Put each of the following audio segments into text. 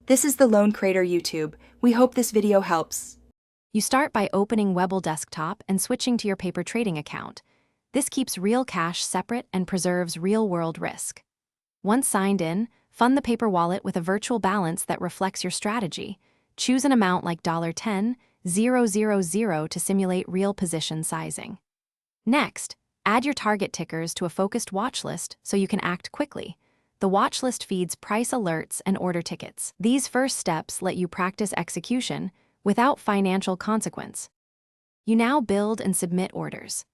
This is the Lone Crater YouTube. We hope this video helps. You start by opening Webull desktop and switching to your paper trading account. This keeps real cash separate and preserves real-world risk. Once signed in, fund the paper wallet with a virtual balance that reflects your strategy. Choose an amount like $10,000 to simulate real position sizing. Next, add your target tickers to a focused watch list so you can act quickly. The watch list feeds price alerts and order tickets. These first steps let you practice execution without financial consequence. You now build and submit orders.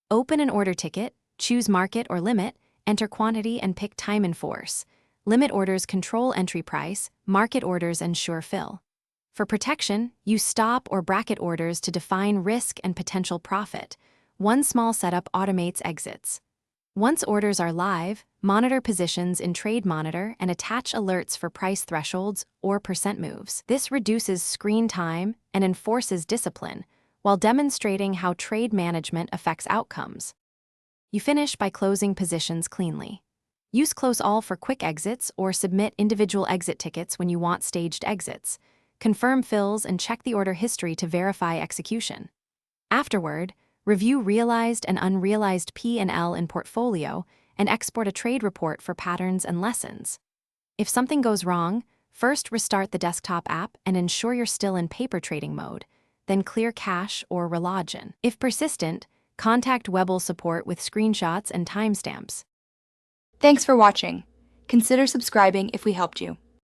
Open an order ticket, choose market or limit, enter quantity and pick time in force. Limit orders control entry price, market orders ensure fill. For protection, use stop or bracket orders to define risk and potential profit. One small setup automates exits. Once orders are live, monitor positions in Trade Monitor and attach alerts for price thresholds or percent moves. This reduces screen time and enforces discipline, while demonstrating how trade management affects outcomes. You finish by closing positions cleanly. Use Close All for quick exits or submit individual exit tickets when you want staged exits. Confirm fills and check the order history to verify execution. Afterward, review realized and unrealized P&L in portfolio and export a trade report for patterns and lessons. If something goes wrong, first restart the desktop app and ensure you're still in paper trading mode, then clear cache or relogin. If persistent, contact Webull support with screenshots and timestamps. Thanks for watching. Consider subscribing if we helped you.